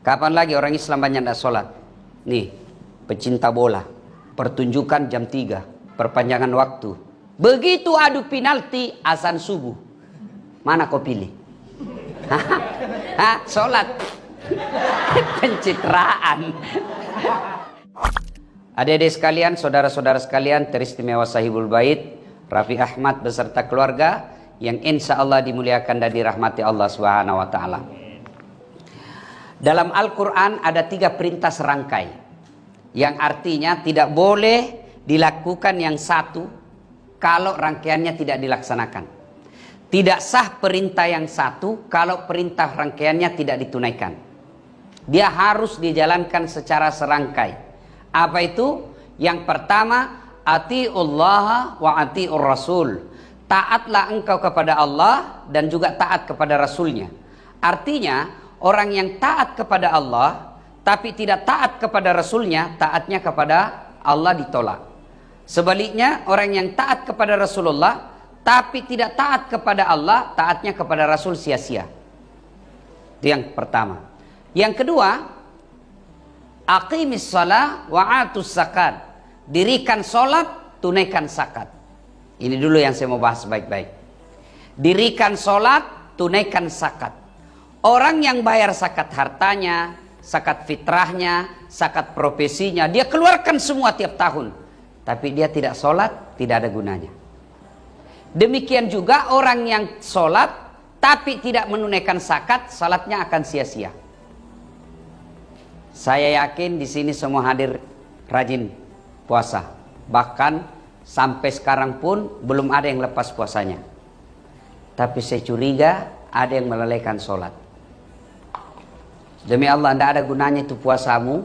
Kapan lagi orang Islam banyak tidak sholat? Nih, pecinta bola, pertunjukan jam 3, perpanjangan waktu. Begitu adu penalti, azan subuh. Mana kau pilih? Hah? Sholat. Pencitraan. Adik-adik sekalian, saudara-saudara sekalian, teristimewa Sahibul Bait, Raffi Ahmad beserta keluarga yang insya Allah dimuliakan dan dirahmati Allah Subhanahu wa Ta'ala. Dalam Al-Quran ada 3 perintah serangkai, yang artinya tidak boleh dilakukan yang satu kalau rangkaiannya tidak dilaksanakan. Tidak sah perintah yang satu kalau perintah rangkaiannya tidak ditunaikan. Dia harus dijalankan secara serangkai. Apa itu? Yang pertama, atiullaha wa atiur rasul. Taatlah engkau kepada Allah dan juga taat kepada Rasulnya. Artinya, orang yang taat kepada Allah tapi tidak taat kepada Rasulnya, taatnya kepada Allah ditolak. Sebaliknya, orang yang taat kepada Rasulullah tapi tidak taat kepada Allah, taatnya kepada Rasul sia-sia. Itu yang pertama. Yang kedua, aqimis shalah wa atus zakat. Dirikan sholat, tunaikan zakat. Ini dulu yang saya mau bahas baik-baik. Dirikan sholat, tunaikan zakat. Orang yang bayar zakat hartanya, zakat fitrahnya, zakat profesinya, dia keluarkan semua tiap tahun. Tapi dia tidak sholat, tidak ada gunanya. Demikian juga orang yang sholat, tapi tidak menunaikan zakat, salatnya akan sia-sia. Saya yakin di sini semua hadir rajin puasa. Bahkan sampai sekarang pun belum ada yang lepas puasanya. Tapi saya curiga ada yang melalaikan sholat. Demi Allah, tidak ada gunanya itu puasamu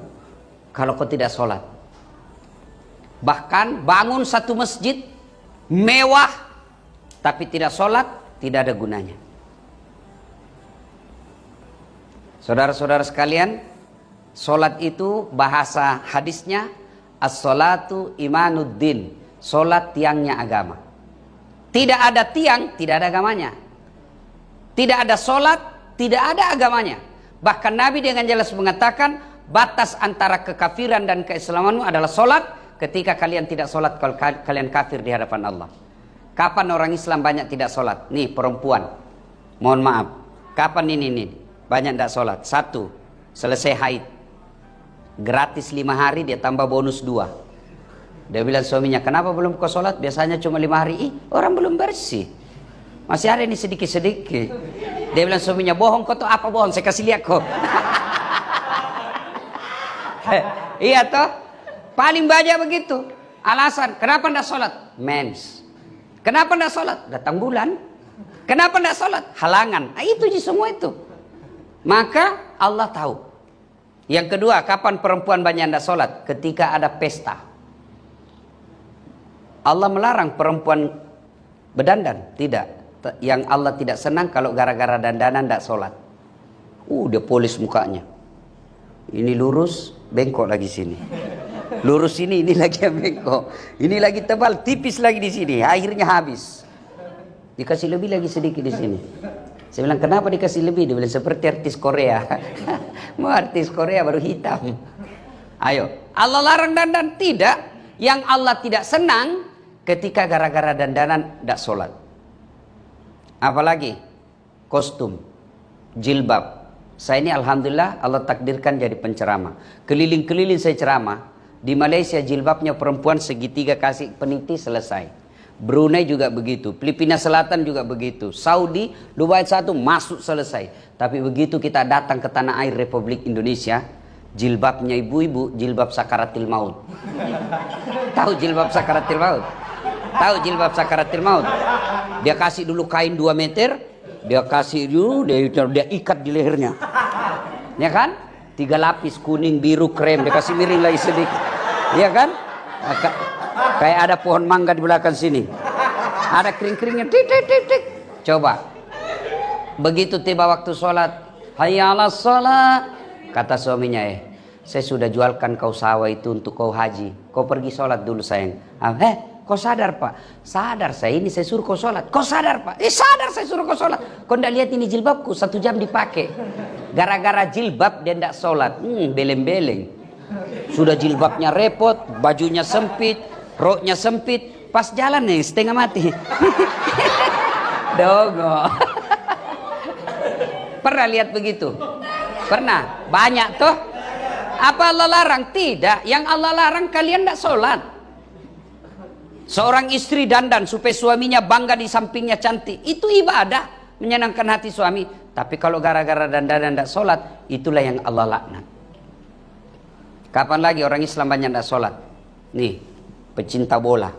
kalau kau tidak sholat. Bahkan bangun satu masjid mewah tapi tidak sholat, tidak ada gunanya. Saudara-saudara sekalian, sholat itu bahasa hadisnya as-sholatu imanuddin. Sholat tiangnya agama. Tidak ada tiang, tidak ada agamanya. Tidak ada sholat, tidak ada agamanya. Bahkan Nabi dengan jelas mengatakan batas antara kekafiran dan keislamanmu adalah sholat. Ketika kalian tidak sholat, kalau kalian kafir di hadapan Allah. Kapan orang Islam banyak tidak sholat? Nih perempuan, mohon maaf. Kapan ini banyak tidak sholat? 1, selesai haid, gratis 5 hari, dia tambah bonus 2. Dia bilang suaminya, kenapa belum kau sholat? Biasanya cuma 5 hari. Orang belum bersih, masih ada ini sedikit-sedikit. Dia bilang suaminya, bohong kau tuh. Apa bohong? Saya kasih lihat kau. Iya toh, paling banyak begitu alasan. Kenapa tidak sholat? Mens. Kenapa tidak sholat? Datang bulan. Kenapa tidak sholat? Halangan. Nah, itu semua itu. Maka Allah tahu. Yang kedua, kapan perempuan banyak tidak sholat? Ketika ada pesta. Allah melarang perempuan berdandan. Tidak. Yang Allah tidak senang kalau gara-gara dandanan tidak sholat. Dia polis mukanya. Ini lurus, bengkok lagi sini. Lurus ini lagi yang bengkok. Ini lagi tebal, tipis lagi di sini. Akhirnya habis. Dikasih lebih lagi sedikit di sini. Saya bilang, kenapa dikasih lebih? Dia bilang, seperti artis Korea. Mau artis Korea baru hitam. Ayo, Allah larang dandan? Tidak. Yang Allah tidak senang ketika gara-gara dandanan tidak sholat. Apalagi kostum, jilbab. Saya ini alhamdulillah Allah takdirkan jadi penceramah. Keliling-keliling saya ceramah. Di Malaysia jilbabnya perempuan segitiga kasih peniti selesai. Brunei juga begitu. Filipina Selatan juga begitu. Saudi, Dubai 1 masuk selesai. Tapi begitu kita datang ke tanah air Republik Indonesia, jilbabnya ibu-ibu, jilbab sakaratil maut. Tahu jilbab sakaratil maut? Tahu jilbab sakaratil maut? Dia kasih dulu kain 2 meter, dia kasih dulu, dia ikat di lehernya. Ya kan? 3 lapis, kuning, biru, krem, dia kasih miring lagi sedikit. Iya kan? Kayak ada pohon mangga di belakang sini. Ada kering-keringnya, tik, tik, tik, tik. Coba. Begitu tiba waktu sholat, hayya 'alas sholat. Kata suaminya, saya sudah jualkan kau sawah itu untuk kau haji. Kau pergi sholat dulu sayang. Kau sadar pak? Sadar saya, ini saya suruh kau sholat. Kau sadar pak? Sadar saya suruh kau sholat. Kau tidak lihat ini jilbabku 1 jam dipakai. Gara-gara jilbab dia tidak sholat. Beleng-beleng. Sudah jilbabnya repot, bajunya sempit, roknya sempit. Pas jalan nih setengah mati. Dongo. Pernah lihat begitu? Pernah? Banyak tuh. Apa Allah larang? Tidak. Yang Allah larang kalian tidak sholat. Seorang istri dandan supaya suaminya bangga di sampingnya cantik. Itu ibadah, menyenangkan hati suami. Tapi kalau gara-gara dandan tidak sholat, itulah yang Allah laknat. Kapan lagi orang Islam banyak tidak sholat? Nih, pecinta bola.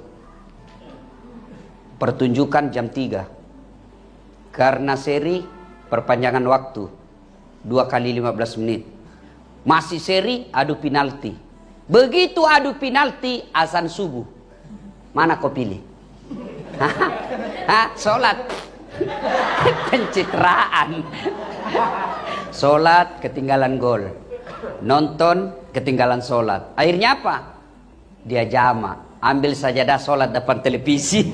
Pertunjukan jam 3. Karena seri, perpanjangan waktu. 2 kali 15 menit. Masih seri, adu penalti. Begitu adu penalti, azan subuh. Mana kau pilih? Sholat. Pencitraan. Sholat, ketinggalan gol. Nonton, ketinggalan sholat. Akhirnya apa? Dia jamak. Ambil sajadah sholat depan televisi.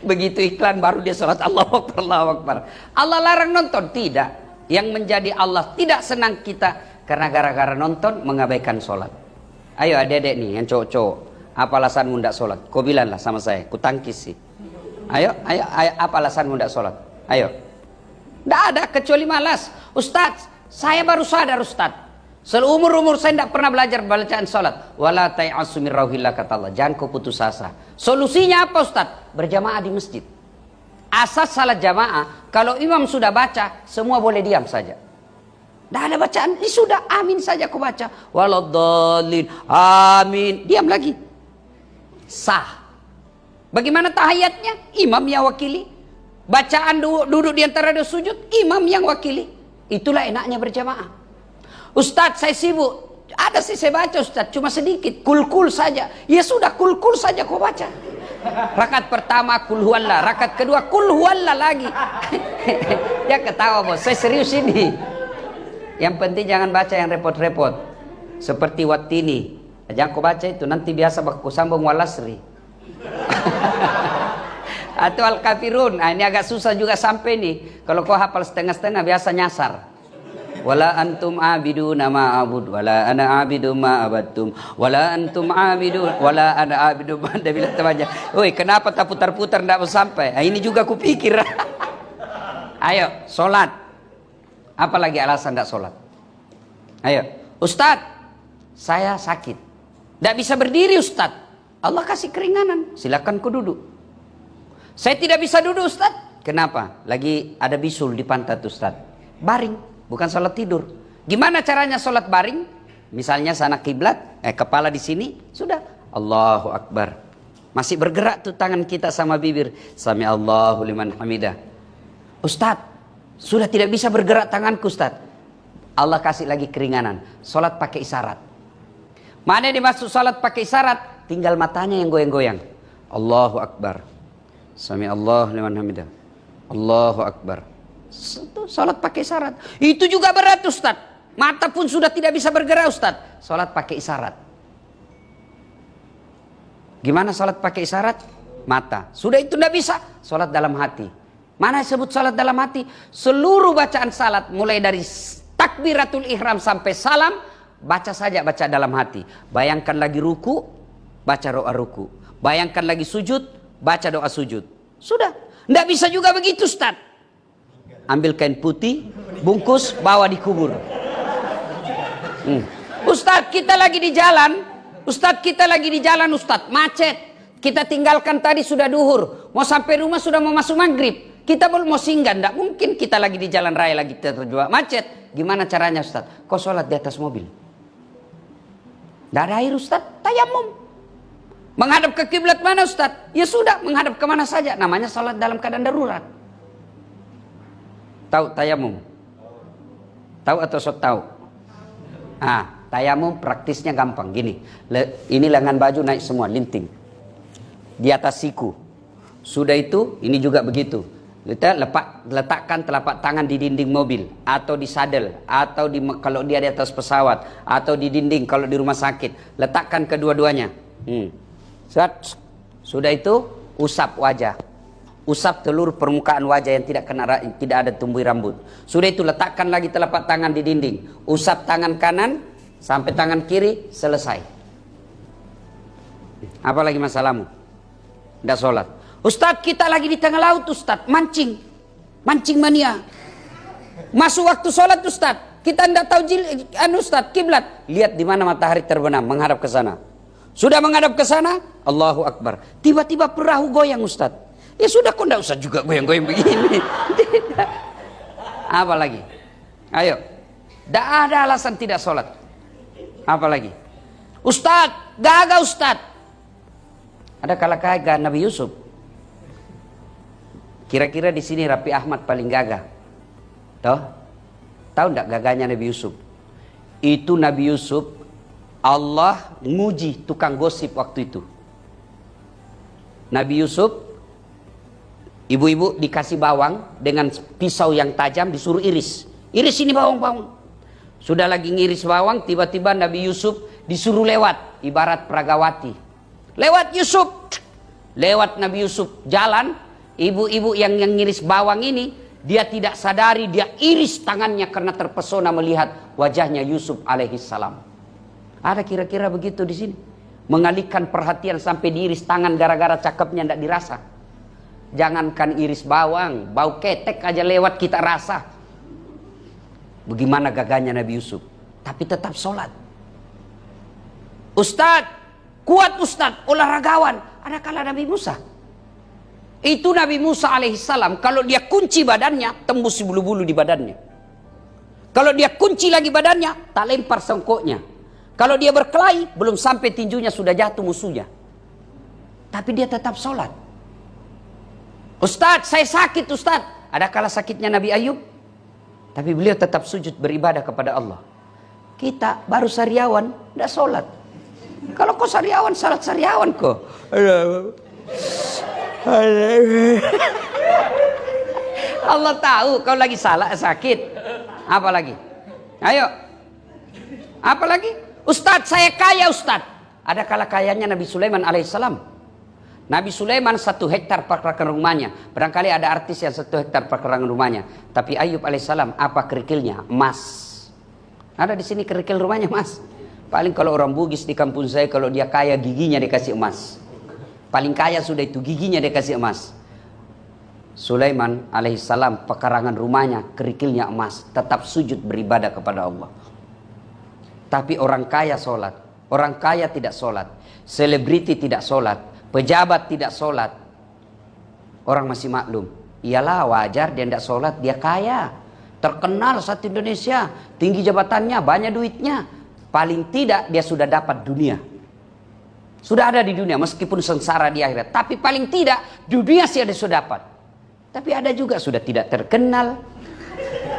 Begitu iklan baru dia sholat. Allahu Akbar, Allahu Akbar. Allah larang nonton? Tidak. Yang menjadi Allah tidak senang kita karena gara-gara nonton mengabaikan sholat. Ayo adik-adik nih yang cowok-cowok, apa alasanmu tidak sholat? Kau bilanglah sama saya, ku tangkis sih. Ayo, apa alasanmu tidak sholat? Ayo. Tidak ada kecuali malas. Ustaz, saya baru sadar Ustaz. Seumur-umur saya tidak pernah belajar bacaan sholat. Wala ta'asu min rauhillah, kata Allah. Jangan kau putus asa. Solusinya apa Ustaz? Berjamaah di masjid. Asas salat jamaah, kalau imam sudah baca, semua boleh diam saja. Tidak ada bacaan, ini sudah amin saja kau baca. Waladhdallin, amin. Diam lagi. Sah. Bagaimana tahiyatnya? Imam yang wakili. Bacaan duduk di antara dua sujud, imam yang wakili. Itulah enaknya berjamaah. Ustaz, saya sibuk. Ada sih saya baca Ustaz, cuma sedikit. Kul-kul saja. Ya sudah, kul-kul saja kau baca. Rakaat pertama kul huwallah, rakaat kedua kul huwallah lagi. Dia ketawa bos, saya serius ini. Yang penting jangan baca yang repot-repot. Seperti Wattini. Jangan kau baca itu, nanti biasa baku sambung walasri. Atau Al-Kafirun. Nah, ini agak susah juga sampai nih. Kalau kau hafal setengah-setengah biasa nyasar. Wala antum abiduna ma abud wala ana abidu ma abattum wala antum abidu wala ana abidu ma. Dia bilang temannya, "Oi, kenapa tak putar-putar enggak sampai?" Nah, ini juga kupikir. Ayo, sholat. Apalagi alasan enggak sholat? Ayo, Ustaz, saya sakit. Enggak bisa berdiri Ustaz. Allah kasih keringanan, silakan ku duduk. Saya tidak bisa duduk Ustaz. Kenapa? Lagi ada bisul di pantat Ustaz. Baring. Bukan sholat tidur. Gimana caranya sholat baring? Misalnya sana kiblat, kepala di sini, sudah. Allahu Akbar. Masih bergerak tuh tangan kita sama bibir. Sami Allahu liman hamidah. Ustaz, sudah tidak bisa bergerak tanganku Ustaz. Allah kasih lagi keringanan. Sholat pakai isyarat. Mana dimaksud sholat pakai isyarat? Tinggal matanya yang goyang-goyang. Allahu Akbar. Sami Allahu liman hamidah. Allahu Akbar. Salat pakai isyarat. Itu juga berat Ustaz. Mata pun sudah tidak bisa bergerak Ustaz. Salat pakai isyarat. Gimana salat pakai isyarat? Mata. Sudah itu tidak bisa. Salat dalam hati. Mana disebut salat dalam hati? Seluruh bacaan salat mulai dari takbiratul ihram sampai salam, baca saja, baca dalam hati. Bayangkan lagi ruku, baca doa ruku. Bayangkan lagi sujud, baca doa sujud. Sudah. Tidak bisa juga begitu Ustaz. Ambil kain putih, bungkus, bawa dikubur. Ustadz, kita lagi di jalan. Ustadz, kita lagi di jalan Ustadz, macet. Kita tinggalkan tadi sudah duhur. Mau sampai rumah sudah mau masuk maghrib. Kita belum mau singgah, tidak mungkin kita lagi di jalan raya lagi terjebak macet. Gimana caranya Ustadz? Kau sholat di atas mobil. Tidak ada air Ustadz, tayamum. Menghadap ke kiblat mana Ustadz? Ya sudah, menghadap kemana saja. Namanya sholat dalam keadaan darurat. Tahu tayamum? Tahu atau sok tahu? Tayamum praktisnya gampang gini. Ini lengan baju naik semua, linting. Di atas siku. Sudah itu, ini juga begitu. Kita letakkan telapak tangan di dinding mobil atau di sadel atau kalau dia di atas pesawat atau di dinding kalau di rumah sakit. Letakkan kedua-duanya. Sudah itu, usap wajah. usap telur permukaan wajah yang tidak ada tumbuh rambut. Sudah itu letakkan lagi telapak tangan di dinding, usap tangan kanan sampai tangan kiri, selesai. Apa lagi masalahmu? Tidak sholat. Ustadz, kita lagi di tengah laut Ustadz, mancing mania. Masuk waktu sholat Ustadz, kita tidak tahu Ustadz, kiblat. Lihat di mana matahari terbenam, menghadap ke sana. Sudah menghadap ke sana, Allahu Akbar. Tiba-tiba perahu goyang Ustadz. Ya sudah, kok tidak usah juga goyang-goyang begini. Tidak. Apa lagi? Ayo. Tidak ada alasan tidak sholat. Apa lagi? Ustadz, gagah Ustadz. Ada kalah gagah Nabi Yusuf. Kira-kira di sini Raffi Ahmad paling gagah. Tahu enggak gagahnya Nabi Yusuf? Itu Nabi Yusuf, Allah nguji tukang gosip waktu itu. Nabi Yusuf, ibu-ibu dikasih bawang dengan pisau yang tajam, disuruh iris. Iris ini bawang-bawang. Sudah lagi ngiris bawang, tiba-tiba Nabi Yusuf disuruh lewat, ibarat Pragawati. Lewat Yusuf. Lewat Nabi Yusuf jalan, ibu-ibu yang ngiris bawang ini, dia tidak sadari, dia iris tangannya karena terpesona melihat wajahnya Yusuf alaihissalam. Ada kira-kira begitu di sini? Mengalihkan perhatian sampai diiris tangan gara-gara cakepnya tidak dirasa. Jangankan iris bawang, bau ketek aja lewat kita rasa. Bagaimana gagahnya Nabi Yusuf? Tapi tetap sholat. Ustadz, kuat Ustadz, olahragawan. Ada kala Nabi Musa. Itu Nabi Musa alaihissalam, kalau dia kunci badannya, tembus bulu-bulu di badannya. Kalau dia kunci lagi badannya, tak lempar songkoknya. Kalau dia berkelahi, belum sampai tinjunya sudah jatuh musuhnya. Tapi dia tetap sholat. Ustadz, saya sakit Ustadz. Ada kala sakitnya Nabi Ayub. Tapi beliau tetap sujud beribadah kepada Allah. Kita baru sariawan, tidak sholat. Kalau kau sariawan, salat sariawan kok. Allah tahu kau lagi salah, sakit. Apa lagi? Ayo. Apa lagi? Ustadz, saya kaya Ustadz. Ada kala kayanya Nabi Sulaiman alaihissalam. Nabi Sulaiman 1 hektar perkerangan rumahnya. Barangkali ada artis yang 1 hektar perkerangan rumahnya. Tapi Ayub alaihissalam, apa kerikilnya? Emas. Ada di sini kerikil rumahnya emas. Paling kalau orang Bugis di kampung saya, kalau dia kaya giginya dikasih emas. Paling kaya sudah itu, giginya dikasih emas. Sulaiman alaihissalam, pekarangan rumahnya, kerikilnya emas. Tetap sujud beribadah kepada Allah. Tapi orang kaya sholat. Orang kaya tidak sholat. Selebriti tidak sholat. Pejabat tidak sholat. Orang masih maklum. Iyalah wajar dia tidak sholat, dia kaya. Terkenal satu Indonesia. Tinggi jabatannya, banyak duitnya. Paling tidak dia sudah dapat dunia. Sudah ada di dunia meskipun sengsara di akhirat. Tapi paling tidak dunia sih ada sudah dapat. Tapi ada juga sudah tidak terkenal.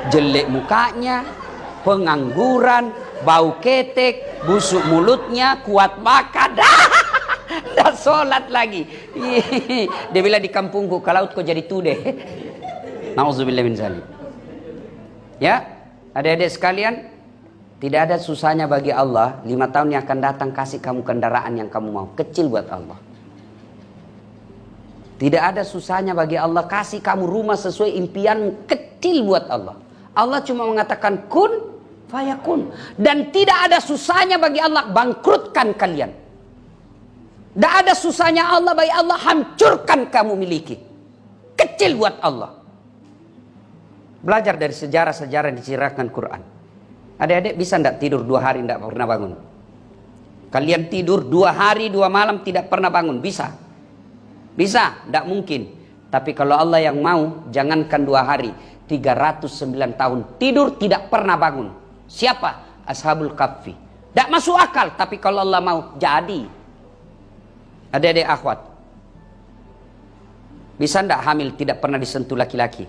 Jelek mukanya. Pengangguran. Bau ketek. Busuk mulutnya. Kuat makan. Dah sholat lagi. Dia bilang di kampungku, kalau kau jadi tude. Nauzubillah min zalik. Ya, adik-adik sekalian, tidak ada susahnya bagi Allah 5 tahun yang akan datang kasih kamu kendaraan yang kamu mau. Kecil buat Allah. Tidak ada susahnya bagi Allah kasih kamu rumah sesuai impianmu. Kecil buat Allah. Allah cuma mengatakan kun fayakun. Dan tidak ada susahnya bagi Allah bangkrutkan kalian. Tidak ada susahnya Allah bagi Allah hancurkan kamu miliki. Kecil buat Allah. Belajar dari sejarah-sejarah yang diceritakan Quran. Adik-adik bisa tidak tidur 2 hari tidak pernah bangun? Kalian tidur 2 hari 2 malam tidak pernah bangun? Bisa? Bisa? Tidak mungkin. Tapi kalau Allah yang mau, jangankan 2 hari, 309 tahun tidur tidak pernah bangun. Siapa? Ashabul Kahfi. Tidak masuk akal, tapi kalau Allah mau, jadi. Adik-adik akhwat, bisa tidak hamil tidak pernah disentuh laki-laki?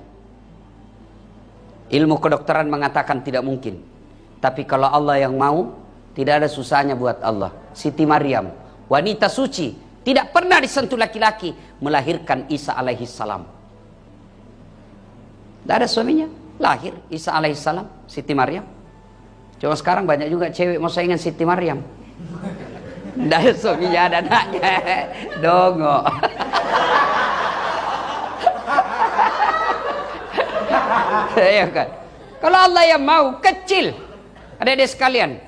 Ilmu kedokteran mengatakan tidak mungkin. Tapi kalau Allah yang mau, tidak ada susahnya buat Allah. Siti Maryam, wanita suci, tidak pernah disentuh laki-laki, melahirkan Isa alaihissalam. Tidak ada suaminya, lahir Isa alaihissalam, Siti Maryam. Cuma sekarang banyak juga cewek mau saingan Siti Maryam. Tidak ada suaminya, ada anaknya. Dongo. Ya kan? Kalau Allah yang mau, kecil. Adik-adik sekalian,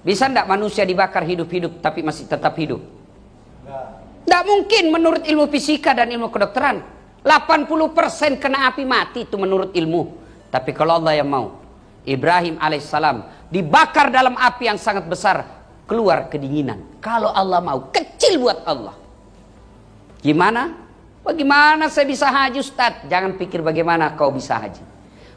bisa enggak manusia dibakar hidup-hidup tapi masih tetap hidup? Tidak mungkin menurut ilmu fisika dan ilmu kedokteran. 80% kena api mati itu menurut ilmu. Tapi kalau Allah yang mau, Ibrahim alaihissalam dibakar dalam api yang sangat besar, keluar kedinginan. Kalau Allah mau, kecil buat Allah. Gimana? Bagaimana saya bisa haji, Ustaz? Jangan pikir bagaimana kau bisa haji.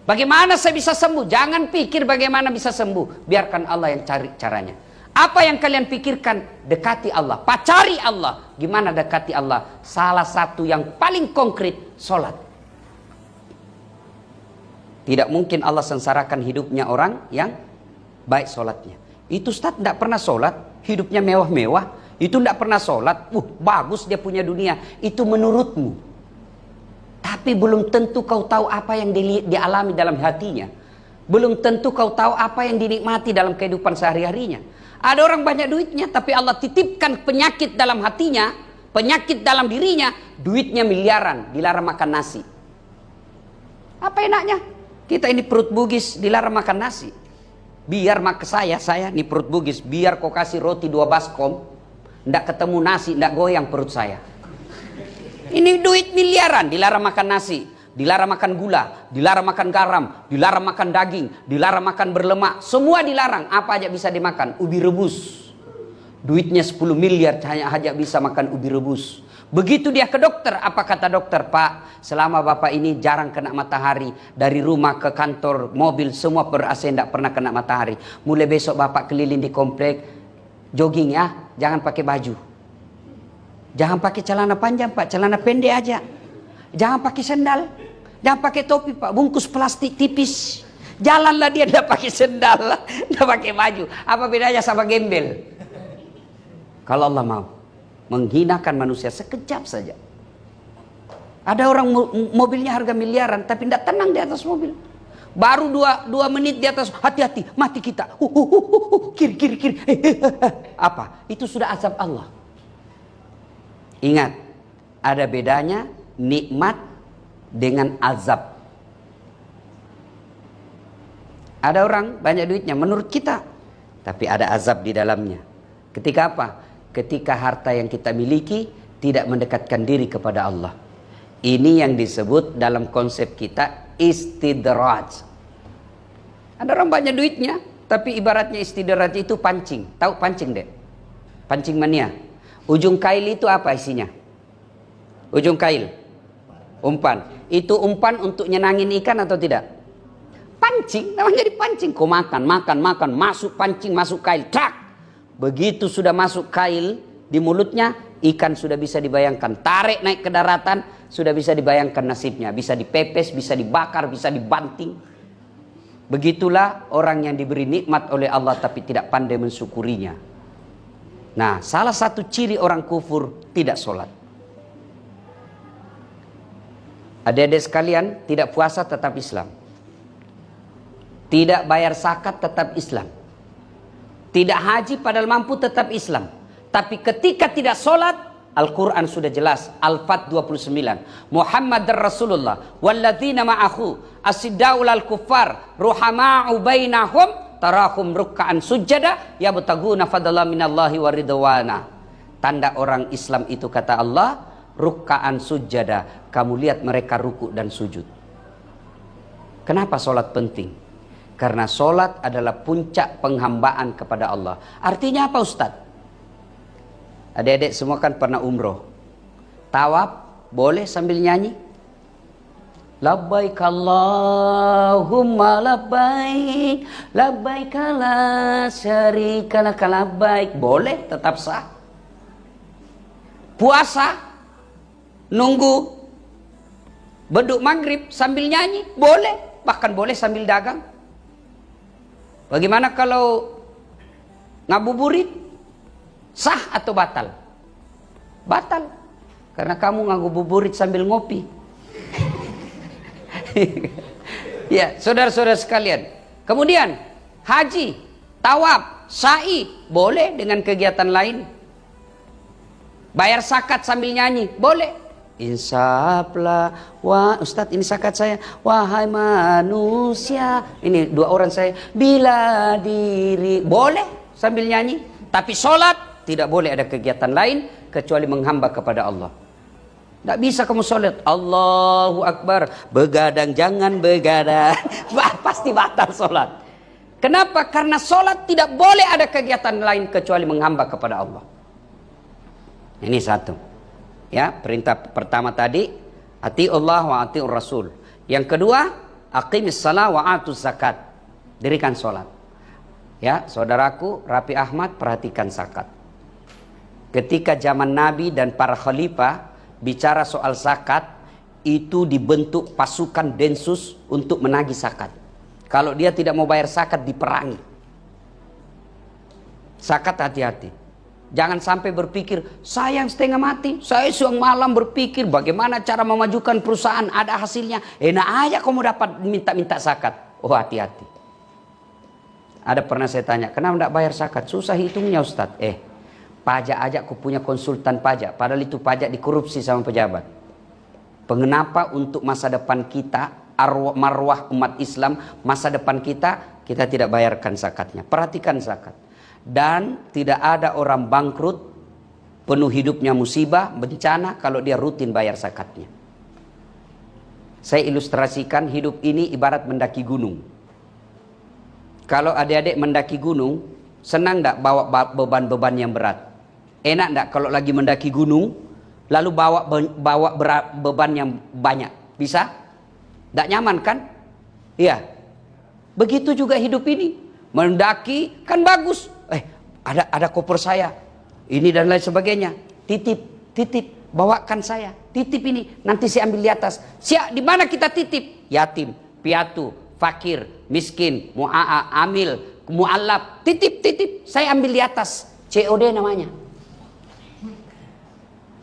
Bagaimana saya bisa sembuh? Jangan pikir bagaimana bisa sembuh. Biarkan Allah yang cari caranya. Apa yang kalian pikirkan? Dekati Allah, pacari Allah. Gimana dekati Allah? Salah satu yang paling konkret, sholat. Tidak mungkin Allah sengsarakan hidupnya orang yang baik sholatnya. Itu Ustaz tidak pernah sholat, hidupnya mewah-mewah. Itu tidak pernah sholat, bagus dia punya dunia. Itu menurutmu. Tapi belum tentu kau tahu apa yang dialami dalam hatinya. Belum tentu kau tahu apa yang dinikmati dalam kehidupan sehari-harinya. Ada orang banyak duitnya, tapi Allah titipkan penyakit dalam hatinya, penyakit dalam dirinya, duitnya miliaran, dilarang makan nasi. Apa enaknya? Kita ini perut bugis, dilarang makan nasi. Biar makan saya ini perut bugis, biar kau kasih roti 2 baskom, ndak ketemu nasi, ndak goyang perut saya. Ini duit miliaran, dilarang makan nasi, dilarang makan gula, dilarang makan garam, dilarang makan daging, dilarang makan berlemak, semua dilarang. Apa aja bisa dimakan? Ubi rebus. Duitnya 10 miliar hanya bisa makan ubi rebus. Begitu dia ke dokter, apa kata dokter? Pak, selama bapak ini jarang kena matahari, dari rumah ke kantor, mobil, semua per AC tidak pernah kena matahari. Mulai besok bapak keliling di komplek, jogging ya, jangan pakai baju. Jangan pakai celana panjang Pak, celana pendek aja. Jangan pakai sendal, jangan pakai topi Pak, bungkus plastik tipis. Jalanlah dia tidak pakai sendal, tidak pakai baju. Apa bedanya sama gembel? Kalau Allah mau menghinakan manusia sekejap saja. Ada orang mobilnya harga miliaran tapi tidak tenang di atas mobil. Baru 2 menit di atas, hati-hati, mati kita. Kiri. Apa? Itu sudah azab Allah. Ingat, ada bedanya nikmat dengan azab. Ada orang banyak duitnya menurut kita, tapi ada azab di dalamnya. Ketika apa? Ketika harta yang kita miliki tidak mendekatkan diri kepada Allah. Ini yang disebut dalam konsep kita istidraj. Ada orang banyak duitnya, tapi ibaratnya istidraj itu pancing. Tahu pancing deh? Pancing mania. Ujung kail itu apa isinya? Ujung kail, umpan. Itu umpan untuk nyenangin ikan atau tidak? Pancing, namanya dipancing. Kau makan, masuk pancing, masuk kail, tak. Begitu sudah masuk kail di mulutnya, ikan sudah bisa dibayangkan. Tarik naik ke daratan, sudah bisa dibayangkan nasibnya. Bisa dipepes, bisa dibakar, bisa dibanting. Begitulah orang yang diberi nikmat oleh Allah tapi tidak pandai mensyukurinya. Nah, salah satu ciri orang kufur tidak sholat. Adik-adik sekalian, tidak puasa tetap Islam. Tidak bayar zakat tetap Islam. Tidak haji padahal mampu tetap Islam. Tapi ketika tidak sholat, Al-Quran sudah jelas. Al-Fat 29. Muhammad Rasulullah. Walladzina ma'ahu asidda'ul al-kuffar ruhama'u bainahum tarahum ruk'an sujada yabtaguna fadlan minallahi wa ridwana. Tanda orang Islam itu kata Allah, ruk'an sujada. Kamu lihat mereka ruku dan sujud. Kenapa sholat penting? Karena sholat adalah puncak penghambaan kepada Allah. Artinya apa Ustaz? Adik-adik semua kan pernah umroh. Tawaf boleh sambil nyanyi? Labbaik Allahumma labbaik, labbaik la syarika lak labbaik. Boleh, tetap sah. Puasa, nunggu beduk maghrib sambil nyanyi? Boleh, bahkan boleh sambil dagang. Bagaimana kalau ngabuburit? Sah atau batal? Batal. Karena kamu ngabuburit sambil ngopi. Ya, saudara-saudara sekalian. Kemudian haji, tawaf, sa'i boleh dengan kegiatan lain. Bayar zakat sambil nyanyi boleh. Insaflah, wah Ustadz ini sakat saya, wahai manusia. Ini dua orang saya, bila diri. Boleh sambil nyanyi. Tapi sholat tidak boleh ada kegiatan lain kecuali menghamba kepada Allah. Tidak bisa kamu sholat Allahu Akbar, begadang jangan begadang. Pasti batal sholat. Kenapa? Karena sholat tidak boleh ada kegiatan lain kecuali menghamba kepada Allah. Ini satu. Ya, perintah pertama tadi, ati Allah wa ati Rasul. Yang kedua, aqimis salat wa atuz zakat. Dirikan sholat. Ya, saudaraku Rapi Ahmad, perhatikan zakat. Ketika zaman Nabi dan para khalifah bicara soal zakat, itu dibentuk pasukan densus untuk menagih zakat. Kalau dia tidak mau bayar zakat, diperangi. Zakat hati-hati. Jangan sampai berpikir, saya yang setengah mati, saya siang malam berpikir bagaimana cara memajukan perusahaan, ada hasilnya. Enak aja kamu dapat minta-minta zakat. Oh, hati-hati. Ada pernah saya tanya, kenapa tidak bayar zakat? Susah hitungnya Ustadz. Pajak aja aku punya konsultan pajak, padahal itu pajak dikorupsi sama pejabat. Kenapa untuk masa depan kita, marwah umat Islam, masa depan kita tidak bayarkan zakatnya? Perhatikan zakat. Dan tidak ada orang bangkrut, penuh hidupnya musibah, bencana, kalau dia rutin bayar zakatnya. Saya ilustrasikan hidup ini ibarat mendaki gunung. Kalau adik-adik mendaki gunung, senang tidak bawa beban-beban yang berat? Enak tidak kalau lagi mendaki gunung, lalu bawa beban yang banyak? Bisa? Tidak nyaman kan? Iya. Begitu juga hidup ini. Mendaki kan bagus. Ada koper saya, ini dan lain sebagainya. Titip, bawakan saya. Titip ini, nanti saya ambil di atas. Siap, di mana kita titip? Yatim, piatu, fakir, miskin, mu'a'a, amil, mu'allab. Titip, saya ambil di atas. COD namanya.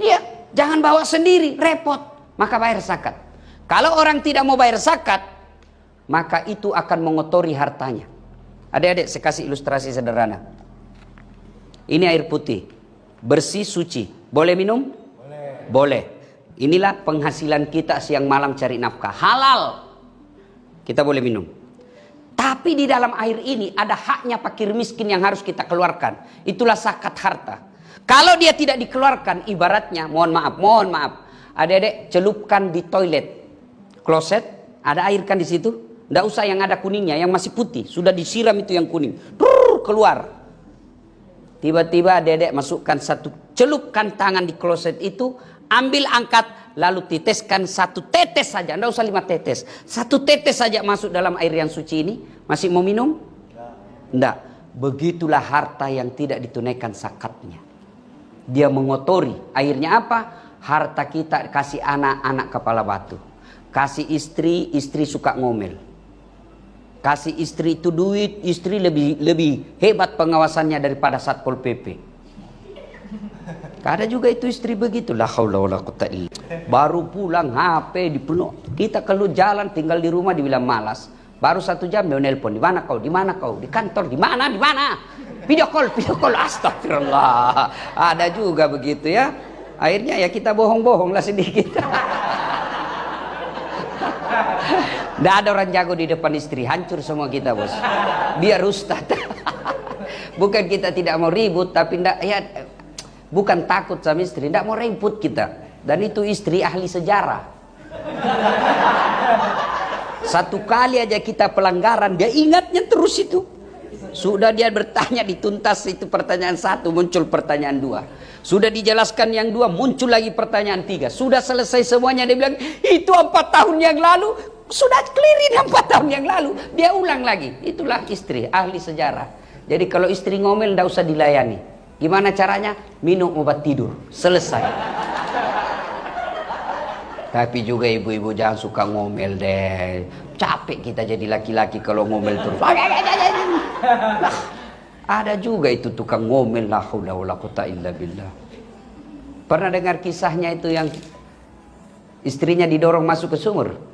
Iya, jangan bawa sendiri, repot. Maka bayar zakat. Kalau orang tidak mau bayar zakat, maka itu akan mengotori hartanya. Adik-adik, saya kasih ilustrasi sederhana. Ini air putih, bersih, suci. Boleh minum? Boleh. Inilah penghasilan kita siang malam cari nafkah. Halal. Kita boleh minum. Tapi di dalam air ini ada haknya fakir miskin yang harus kita keluarkan. Itulah zakat harta. Kalau dia tidak dikeluarkan, ibaratnya, mohon maaf. Adik-adik, celupkan di toilet, kloset, ada air kan di situ? Tidak usah yang ada kuningnya, yang masih putih. Sudah disiram itu yang kuning. Keluar. Tiba-tiba dedek masukkan celupkan tangan di kloset itu, ambil angkat, lalu teteskan 1 tetes saja, tidak usah 5 tetes. 1 tetes saja masuk dalam air yang suci ini. Masih mau minum? Tidak. Begitulah harta yang tidak ditunaikan zakatnya. Dia mengotori. Akhirnya apa? Harta kita kasih anak kepala batu. Kasih istri suka ngomel. Kasih istri itu duit, istri lebih hebat pengawasannya daripada Satpol PP. Ada juga itu istri begitu. La haula wala quwata illa. Baru pulang HP dipenuh. Kita kalau jalan tinggal di rumah dibilang malas. Baru 1 jam dia nelpon. Di mana kau? Di mana kau? Di kantor. Di mana? Di mana? Video call. Astagfirullah. Ada juga begitu ya. Akhirnya ya kita bohong-bohong lah sedikit. Tidak ada orang jago di depan istri, hancur semua kita bos. Biar ustad. Bukan kita tidak mau ribut, tapi bukan takut sama istri, tidak mau ribut kita. Dan itu istri ahli sejarah. Satu kali aja kita pelanggaran, dia ingatnya terus itu. Sudah dia bertanya dituntas itu pertanyaan 1, muncul pertanyaan 2. Sudah dijelaskan yang 2, muncul lagi pertanyaan 3. Sudah selesai semuanya, dia bilang itu 4 tahun yang lalu. Sudah clearin 4 tahun yang lalu. Dia ulang lagi. Itulah istri ahli sejarah. Jadi kalau istri ngomel tidak usah dilayani. Gimana caranya? Minum obat tidur. Selesai. Tapi juga ibu-ibu jangan suka ngomel deh. Capek kita jadi laki-laki kalau ngomel terus. Nah, ada juga itu tukang ngomel. La haula wala quwata illa billah. Pernah dengar kisahnya itu yang istrinya didorong masuk ke sumur?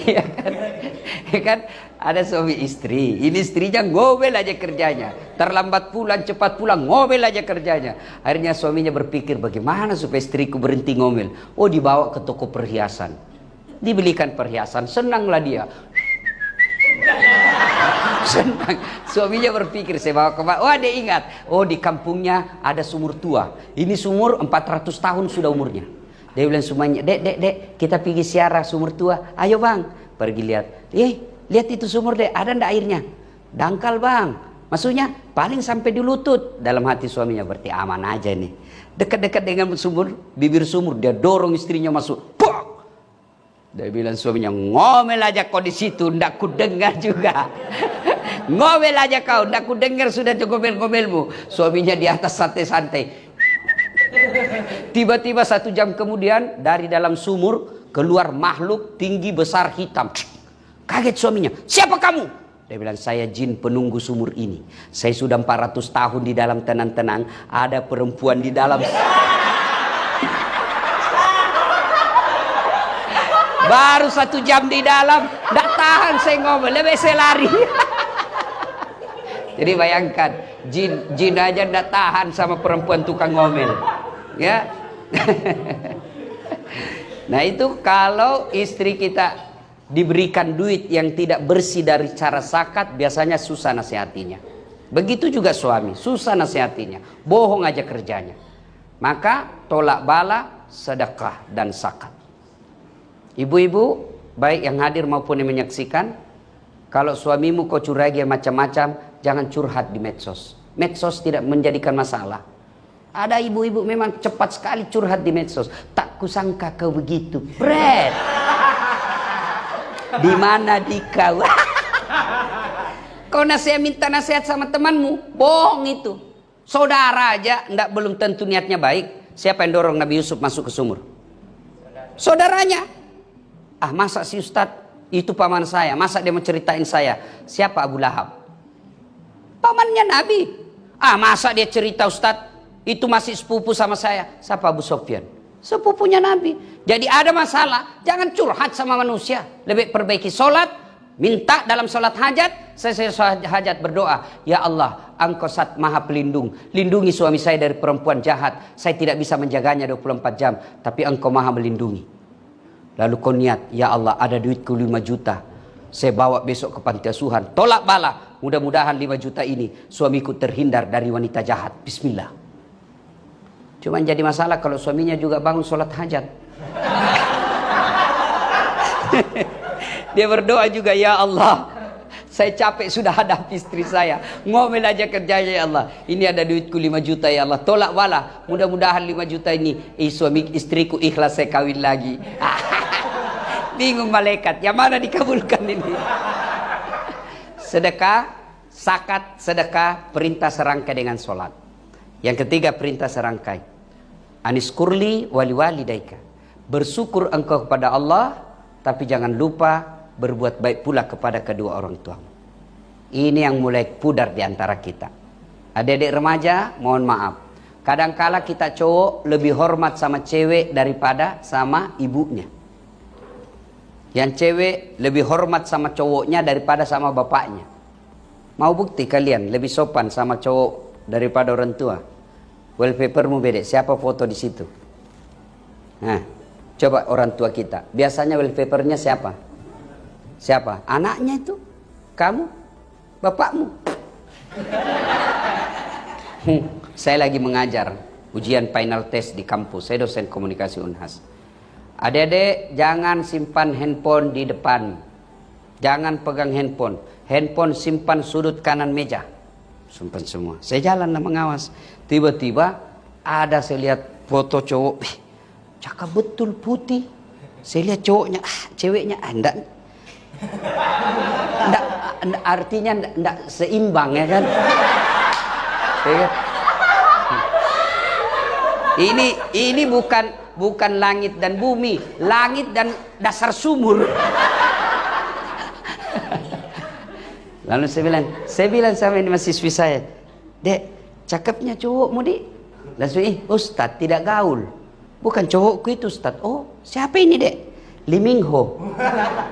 Ya kan? Ya kan? Ada suami istri, ini istrinya ngomel aja kerjanya, terlambat pulang, cepat pulang, ngomel aja kerjanya. Akhirnya suaminya berpikir, bagaimana supaya istriku berhenti ngomel? Oh, dibawa ke toko perhiasan, dibelikan perhiasan, senanglah dia. Senang. Suaminya berpikir, saya bawa ke mana? Oh, dia ingat, oh di kampungnya ada sumur tua, ini sumur 400 tahun sudah umurnya. Dia bilang semuanya, dek, kita pergi siarah sumur tua. Ayo bang, pergi lihat. Lihat itu sumur dek, ada ndak airnya? Dangkal bang. Maksudnya paling sampai di lutut. Dalam hati suaminya, berarti aman aja nih. Dekat-dekat dengan sumur, bibir sumur, dia dorong istrinya masuk. Pok! Dia bilang suaminya, ngomel aja kau di situ, ndak ku dengar juga. Ngomel aja kau, ndak ku dengar sudah ngomel-ngomelmu. Suaminya di atas santai-santai. Tiba-tiba 1 jam kemudian dari dalam sumur keluar makhluk tinggi besar hitam. Kaget suaminya, siapa kamu? Dia bilang, saya jin penunggu sumur ini. Saya sudah 400 tahun di dalam tenang-tenang. Ada perempuan di dalam. Baru 1 jam di dalam, tidak tahan saya ngomel, lebih saya lari. Jadi bayangkan, jin aja tidak tahan sama perempuan tukang ngomel. Ya. Nah itu kalau istri kita diberikan duit yang tidak bersih dari cara zakat, biasanya susah nasihatinya. Begitu juga suami, susah nasihatinya, bohong aja kerjanya. Maka tolak bala, sedekah dan zakat. Ibu-ibu baik yang hadir maupun yang menyaksikan, kalau suamimu kau curigai macam-macam, jangan curhat di medsos. Medsos tidak menjadikan masalah. Ada ibu-ibu memang cepat sekali curhat di medsos. Tak kusangka kau begitu, Fred. Di mana di kau? Kau minta nasihat sama temanmu, bohong itu. Saudara aja belum tentu niatnya baik. Siapa yang dorong Nabi Yusuf masuk ke sumur? Saudaranya. Ah, masa si Ustadz itu paman saya, masa dia mau ceritain saya? Siapa Abu Lahab? Pamannya Nabi. Ah, masa dia cerita Ustadz itu masih sepupu sama saya? Siapa Abu Sofyan? Sepupunya Nabi. Jadi ada masalah, jangan curhat sama manusia. Lebih perbaiki sholat, minta dalam sholat hajat. Selesai sholat hajat berdoa, ya Allah, Engkau Zat Maha Pelindung, lindungi suami saya dari perempuan jahat. Saya tidak bisa menjaganya 24 jam, tapi Engkau Maha melindungi. Lalu kau niat, ya Allah, ada duitku 5 juta, saya bawa besok ke panti asuhan. Tolak bala, mudah-mudahan 5 juta ini suamiku terhindar dari wanita jahat. Bismillah. Cuman jadi masalah kalau suaminya juga bangun sholat hajat. Dia berdoa juga, ya Allah, saya capek sudah hadapi istri saya. Ngomel aja kerjanya, ya Allah. Ini ada duitku 5 juta, ya Allah. Tolak bala, mudah-mudahan 5 juta ini suami istriku ikhlas saya kawin lagi. Bingung malaikat, yang mana dikabulkan ini? Sedekah, zakat, sedekah, perintah serangkai dengan sholat. Yang ketiga perintah serangkai, aniskurli wali walidaika, bersyukur engkau kepada Allah, tapi jangan lupa berbuat baik pula kepada kedua orang tuamu. Ini yang mulai pudar di antara kita. Adik-adik remaja, mohon maaf, kadangkala kita cowok lebih hormat sama cewek daripada sama ibunya. Yang cewek lebih hormat sama cowoknya daripada sama bapaknya. Mau bukti kalian lebih sopan sama cowok daripada orang tua? Wallpapermu beda, siapa foto di situ? Nah, coba orang tua kita. Biasanya wallpapernya siapa? Siapa? Anaknya itu? Kamu? Bapakmu? Saya lagi mengajar ujian final test di kampus. Saya dosen komunikasi Unhas. Adik-adik, jangan simpan handphone di depan. Jangan pegang handphone. Handphone simpan sudut kanan meja. Simpan semua. Saya jalan dan mengawas. Tiba-tiba ada saya lihat foto cowok. Cakep betul, putih. Saya lihat cowoknya, ceweknya enggak. Artinya enggak seimbang, ya kan? Ini bukan langit dan bumi, langit dan dasar sumur. Lalu saya bilang sama ini mahasiswi saya, Dek, cakepnya cowokmu, Dek. Langsung, Ustadz tidak gaul. Bukan cowokku itu, Ustadz. Oh, siapa ini, Dek? Lee Min Ho.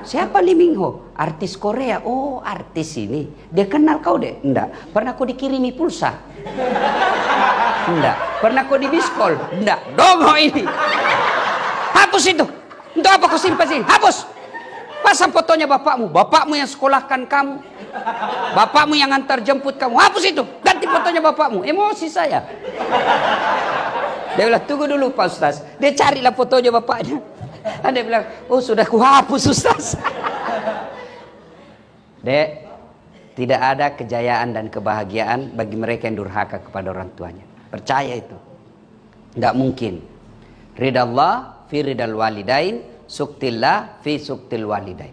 Siapa Lee Min Ho? Artis Korea. Oh, artis ini. Dia kenal kau deh? Enggak. Pernah kau dikirimi pulsa? Enggak. Pernah kau di biskol? Enggak. Dongo ini. Hapus itu. Untuk apa kau simpan sini? Hapus. Pasang fotonya bapakmu. Bapakmu yang sekolahkan kamu. Bapakmu yang antar jemput kamu. Hapus itu. Ganti fotonya bapakmu. Emosi saya. Dia bilang, tunggu dulu Pak Ustaz. Dia carilah fotonya bapaknya. Dia bilang, oh sudah kuhapus Ustaz. Dek, tidak ada kejayaan dan kebahagiaan bagi mereka yang durhaka kepada orang tuanya. Percaya itu. Tidak mungkin. Ridallah fi ridal walidain, suktillah fi suktil walidain.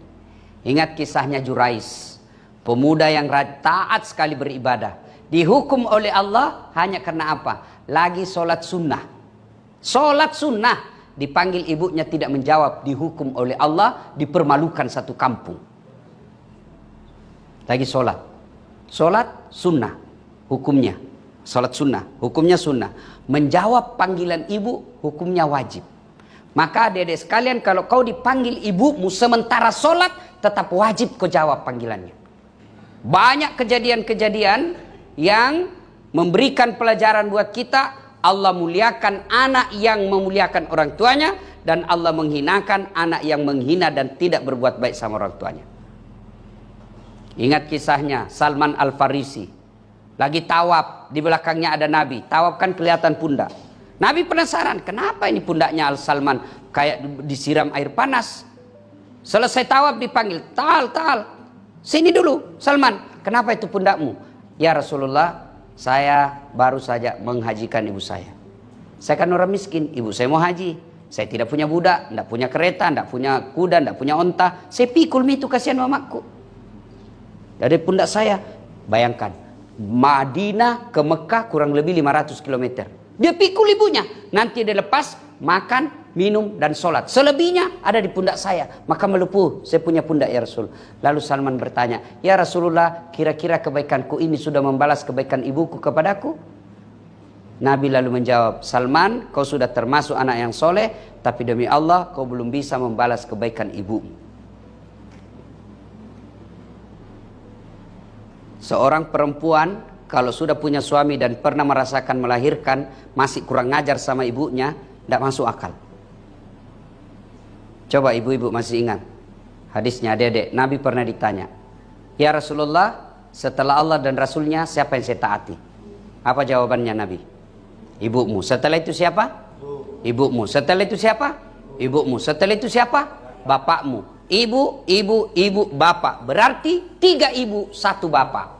Ingat kisahnya Jurais, pemuda yang taat sekali beribadah. Dihukum oleh Allah hanya karena apa? Lagi sholat sunnah. Sholat sunnah. Dipanggil ibunya tidak menjawab, dihukum oleh Allah, dipermalukan satu kampung. Lagi sholat. Sholat sunnah, hukumnya. Sholat sunnah, hukumnya sunnah. Menjawab panggilan ibu, hukumnya wajib. Maka adik-adik sekalian, kalau kau dipanggil ibumu sementara sholat, tetap wajib kau jawab panggilannya. Banyak kejadian-kejadian yang memberikan pelajaran buat kita. Allah muliakan anak yang memuliakan orang tuanya, dan Allah menghinakan anak yang menghina dan tidak berbuat baik sama orang tuanya. Ingat kisahnya Salman Al-Farisi. Lagi tawaf, di belakangnya ada Nabi. Tawaf kan kelihatan pundak. Nabi penasaran, kenapa ini pundaknya Al-Salman kayak disiram air panas. Selesai tawaf dipanggil, Tal, sini dulu Salman, kenapa itu pundakmu? Ya Rasulullah, saya baru saja menghajikan ibu saya. Saya kan orang miskin, ibu saya mau haji. Saya tidak punya budak, tidak punya kereta, tidak punya kuda, tidak punya onta. Saya pikul itu, kasihan mamaku. Dari pundak saya, bayangkan, Madinah ke Mekah kurang lebih 500 km. Dia pikul ibunya, nanti dia lepas, makan, minum, dan sholat. Selebihnya ada di pundak saya. Maka melepuh, saya punya pundak ya Rasul. Lalu Salman bertanya, ya Rasulullah, kira-kira kebaikanku ini sudah membalas kebaikan ibuku kepadaku? Nabi lalu menjawab, Salman, kau sudah termasuk anak yang soleh, tapi demi Allah, kau belum bisa membalas kebaikan ibumu. Seorang perempuan, kalau sudah punya suami dan pernah merasakan melahirkan, masih kurang ngajar sama ibunya, tidak masuk akal. Coba ibu-ibu masih ingat hadisnya adik-adik. Nabi pernah ditanya, ya Rasulullah, setelah Allah dan Rasulnya siapa yang saya taati? Apa jawabannya Nabi? Ibumu. Setelah itu siapa? Ibumu. Setelah itu siapa? Ibumu. Setelah itu siapa? Bapakmu. Ibu, bapak. Berarti 3 ibu, 1 bapak.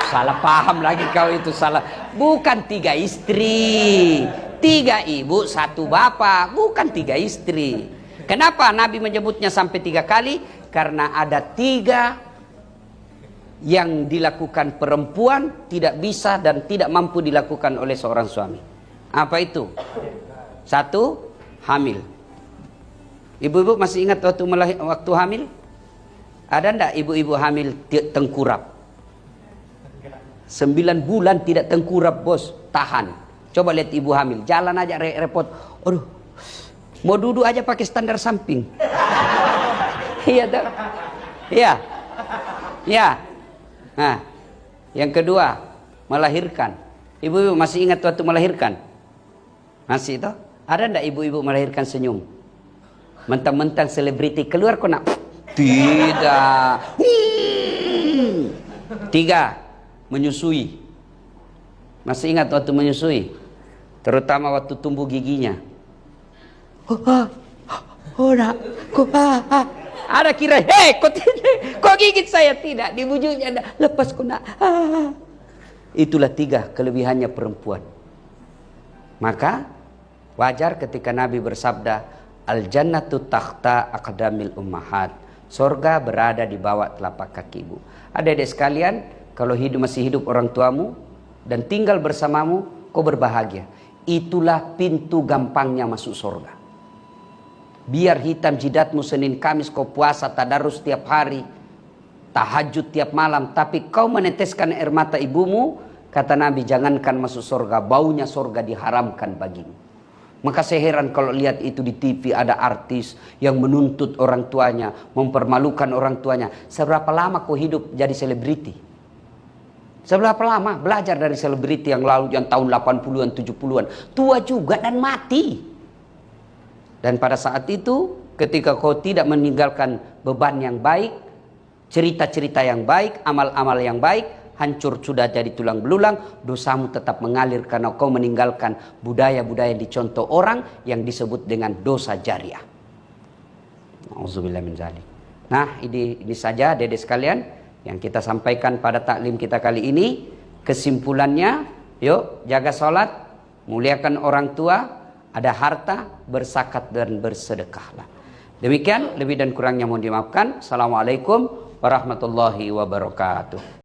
Salah paham lagi kau itu, salah. Bukan 3 istri. 3 ibu, 1 bapak, bukan 3 istri. Kenapa Nabi menyebutnya sampai 3 kali? Karena ada 3 yang dilakukan perempuan tidak bisa dan tidak mampu dilakukan oleh seorang suami. Apa itu? 1, hamil. Ibu-ibu masih ingat waktu hamil? Ada enggak ibu-ibu hamil tengkurap? 9 bulan tidak tengkurap bos, tahan. Coba lihat ibu hamil, jalan aja repot. Aduh, mau duduk aja pakai standar samping. Iya tak? Iya. Ya. Nah, yang kedua, melahirkan. Ibu-ibu masih ingat waktu melahirkan? Masih itu? Ada enggak ibu-ibu melahirkan senyum? Mentang-mentang selebriti keluar kok nak? Tidak. 3, menyusui. Masih ingat waktu menyusui? Terutama waktu tumbuh giginya. Ada kira, kok gigit saya? Tidak, dibujuknya ada. Lepas kok nak. Itulah 3 kelebihannya perempuan. Maka wajar ketika Nabi bersabda, Al-jannatu takhta aqdamil ummahat. Sorga berada di bawah telapak kaki ibu. Adik-adik sekalian, kalau masih hidup orang tuamu dan tinggal bersamamu, kau berbahagia. Itulah pintu gampangnya masuk surga. Biar hitam jidatmu Senin Kamis kau puasa tadarus tiap hari, tahajud tiap malam, tapi kau meneteskan air mata ibumu, kata Nabi, jangankan masuk surga, baunya surga diharamkan bagimu. Maka saya heran kalau lihat itu di TV ada artis yang menuntut orang tuanya, mempermalukan orang tuanya. Seberapa lama kau hidup jadi selebriti? Seberapa lama belajar dari selebriti yang lalu, yang tahun 80-an, 70-an. Tua juga dan mati. Dan pada saat itu, ketika kau tidak meninggalkan beban yang baik, cerita-cerita yang baik, amal-amal yang baik, hancur sudah jadi tulang belulang, dosamu tetap mengalir karena kau meninggalkan budaya-budaya yang dicontoh orang yang disebut dengan dosa jariah. Auzubillah min dzalik. Nah, ini saja Dede sekalian yang kita sampaikan pada taklim kita kali ini. Kesimpulannya, yuk jaga sholat, muliakan orang tua, ada harta, berzakat dan bersedekahlah. Demikian, lebih dan kurangnya mohon dimaafkan. Assalamualaikum warahmatullahi wabarakatuh.